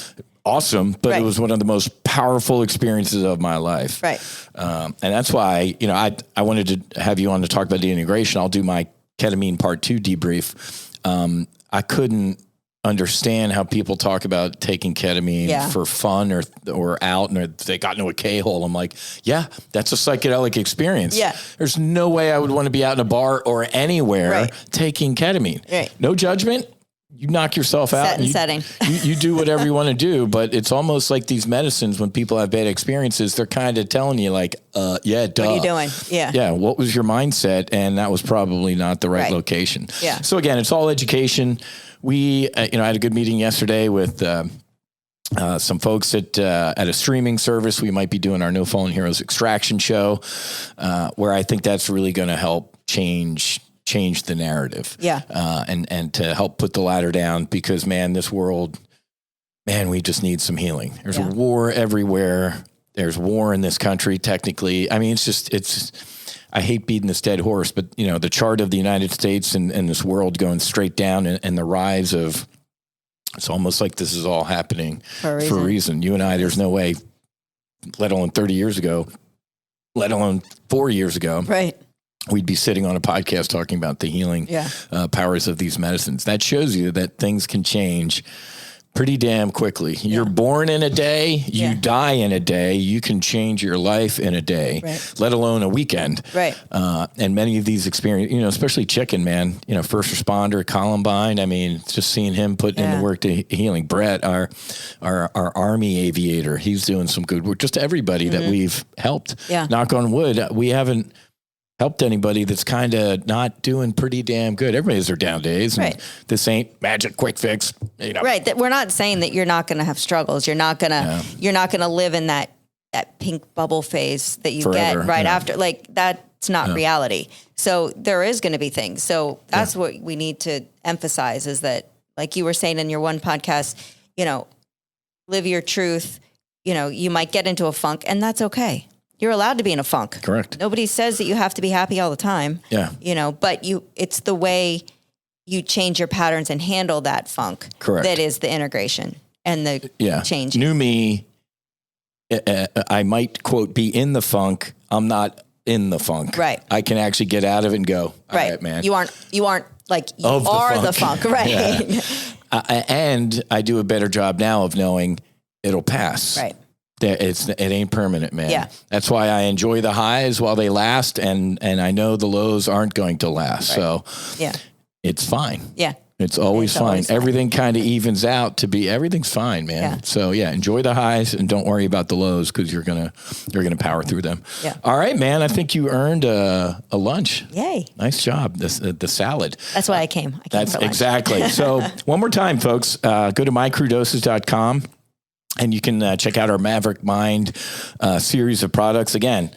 Awesome, but it was one of the most powerful experiences of my life. Right. And that's why, I wanted to have you on to talk about the integration. I'll do my ketamine part 2 debrief. I couldn't understand how people talk about taking ketamine for fun or out and they got into a K-hole. I'm like, yeah, that's a psychedelic experience. Yeah. There's no way I would want to be out in a bar or anywhere taking ketamine. Right. No judgment. You knock yourself out. Set and setting. You do whatever you want to do, but it's almost like these medicines, when people have bad experiences, they're kind of telling you like, yeah, duh. What are you doing? Yeah. Yeah. What was your mindset? And that was probably not the right location. Yeah. So again, it's all education. We, I had a good meeting yesterday with, some folks at a streaming service. We might be doing our No Fallen Heroes extraction show, where I think that's really going to help change the narrative. Yeah. And to help put the ladder down, because this world, we just need some healing. There's a war everywhere. There's war in this country, technically. I mean, I hate beating this dead horse, but the chart of the United States and this world going straight down and the rise of, it's almost like this is all happening for a reason. You and I, there's no way, let alone 30 years ago, let alone 4 years ago. Right. We'd be sitting on a podcast talking about the healing powers of these medicines. That shows you that things can change pretty damn quickly. You're born in a day, you die in a day, you can change your life in a day, let alone a weekend. Right. And many of these experiences, especially Chicken, first responder, Columbine. I mean, just seeing him put in the work to healing. Brett, our Army aviator, he's doing some good work. Just everybody that we've helped. Yeah. Knock on wood, we haven't helped anybody that's kind of not doing pretty damn good. Everybody has their down days. And this ain't magic quick fix. Right. That we're not saying that you're not going to have struggles. You're not going to live in that pink bubble phase that you get right after. Like, that's not reality. So there is going to be things. So that's what we need to emphasize, is that, like you were saying in your one podcast, live your truth. You might get into a funk, and that's okay. You're allowed to be in a funk. Correct. Nobody says that you have to be happy all the time. Yeah. But it's the way you change your patterns and handle that funk. Correct. That is the integration and the change. New me, I might, quote, be in the funk. I'm not in the funk. Right. I can actually get out of it and go, all right, man. You aren't like, you are the funk. Right. And I do a better job now of knowing it'll pass. Right. It ain't permanent, man. Yeah. That's why I enjoy the highs while they last, and I know the lows aren't going to last. Right. So it's fine. Yeah. It's always fine. Everything kind of evens out to be, everything's fine, man. Yeah. So enjoy the highs and don't worry about the lows, because you're gonna power through them. Yeah. All right, man. I think you earned a lunch. Yay. Nice job. The salad. That's why I came. That's for lunch. Exactly. So one more time, folks, go to mycrewdoses.com. And you can check out our Maverick Mind series of products. Again,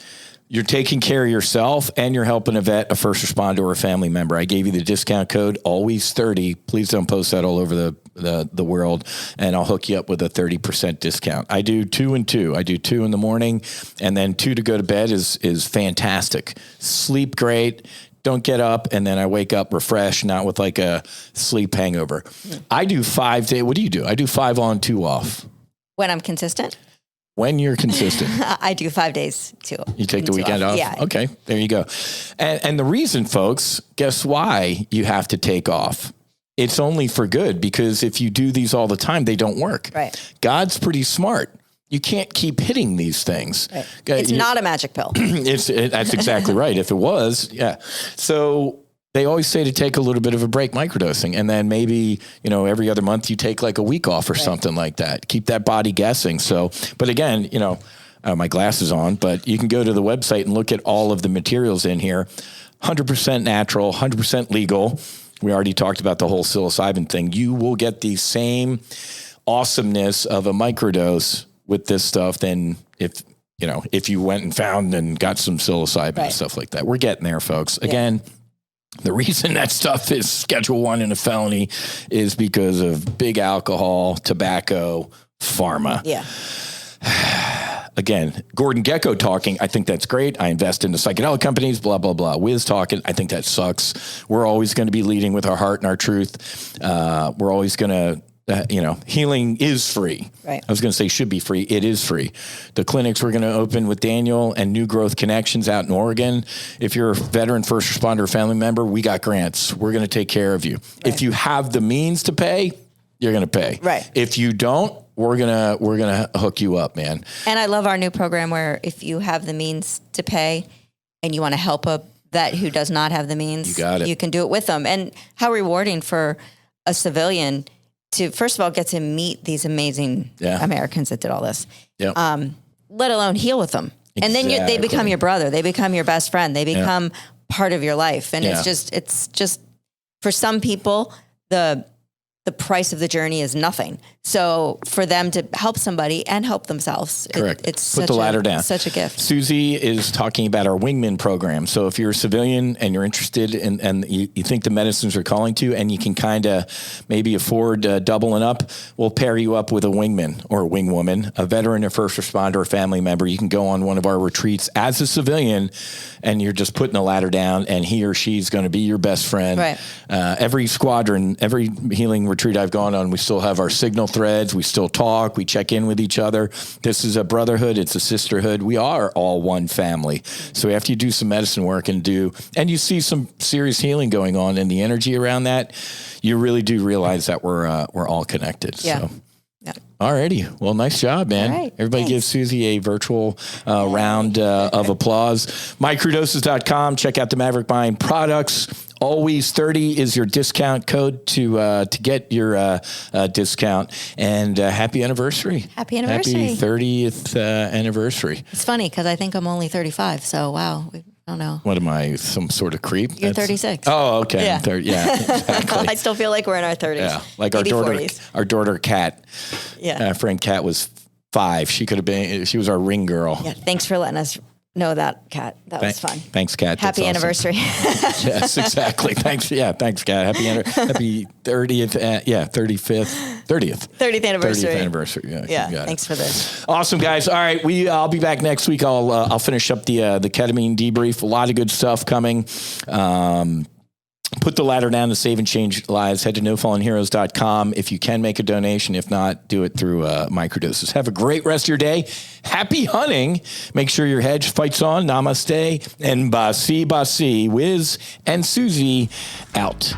you're taking care of yourself and you're helping a vet, a first responder, or a family member. I gave you the discount code, always30. Please don't post that all over the world, and I'll hook you up with a 30% discount. I do 2 and 2. I do 2 in the morning, and then 2 to go to bed is fantastic. Sleep great. Don't get up, and then I wake up refreshed, not with like a sleep hangover. I do 5 days. What do you do? I do 5 on, 2 off. When I'm consistent? When you're consistent. I do 5 days too. You take the weekend off? Yeah. Okay, there you go. And the reason, folks, guess why you have to take off? It's only for good, because if you do these all the time, they don't work. Right. God's pretty smart. You can't keep hitting these things. Right. It's not a magic pill. That's exactly right. If it was, yeah. So they always say to take a little bit of a break microdosing, and then maybe, every other month you take like a week off or something like that. Keep that body guessing. So, but again, my glasses on, but you can go to the website and look at all of the materials in here. 100% natural, 100% legal. We already talked about the whole psilocybin thing. You will get the same awesomeness of a microdose with this stuff than if if you went and found and got some psilocybin and stuff like that. We're getting there, folks. Again, the reason that stuff is Schedule 1 and a felony is because of big alcohol, tobacco, pharma. Yeah. Again, Gordon Gecko talking, I think that's great. I invest in the psychedelic companies, blah, blah, blah. Whiz talking, I think that sucks. We're always going to be leading with our heart and our truth. We're always going to, healing is free. Right. I was going to say should be free. It is free. The clinics we're going to open with Daniel and New Growth Connections out in Oregon. If you're a veteran, first responder, family member, we got grants. We're going to take care of you. Right. If you have the means to pay, you're going to pay. Right. If you don't, we're gonna hook you up, man. And I love our new program where if you have the means to pay and you want to help a vet who does not have the means, you got it. You can do it with them. And how rewarding for a civilian to, first of all, get to meet these amazing Americans that did all this, let alone heal with them. Exactly. And then they become your brother. They become your best friend. They become part of your life. And it's just for some people, the price of the journey is nothing. So for them to help somebody and help themselves, it's put the ladder down. Such a gift. Suzi is talking about our Wingman program. So if you're a civilian and you're interested and you think the medicines are calling to you and you can kind of maybe afford doubling up, we'll pair you up with a wingman or a wingwoman, a veteran, a first responder, a family member. You can go on one of our retreats as a civilian and you're just putting the ladder down and he or she's going to be your best friend. Right. Every squadron, every healing retreat I've gone on, we still have our signal threads. We still talk. We check in with each other. This is a brotherhood. It's a sisterhood. We are all one family. So after you do some medicine work and you see some serious healing going on and the energy around that, you really do realize that we're all connected. Yeah. So. Yeah. Alrighty. Well, nice job, man. All right, everybody give Suzi a virtual round of applause. Microdoses.com. Check out the Maverick Mind products. Always 30 is your discount code to get your discount. And happy anniversary. Happy anniversary. Happy 30th anniversary. It's funny because I think I'm only 35. So, wow. I don't know. What am I, some sort of creep? You're 36. Oh, okay. Yeah, Exactly. I still feel like we're in our 30s. Yeah, like maybe our daughter, 40s. Our daughter Kat. Yeah. Our friend Kat was 5. She could have been. She was our ring girl. Yeah. Thanks for letting us know that, Kat. That was fun. Thanks, Kat. Happy anniversary. Yes, exactly. Thanks. Yeah, thanks, Kat. Happy 30th. 30th anniversary. 30th anniversary. Yeah. Thanks for this. Awesome, guys. All right, I'll be back next week. I'll finish up the ketamine debrief. A lot of good stuff coming. Put the ladder down to save and change lives. Head to nofallenheroes.com if you can make a donation. If not, do it through Microdoses. Have a great rest of your day. Happy hunting. Make sure your hedge fights on. Namaste. And Basi Basi. Whiz and Suzi out.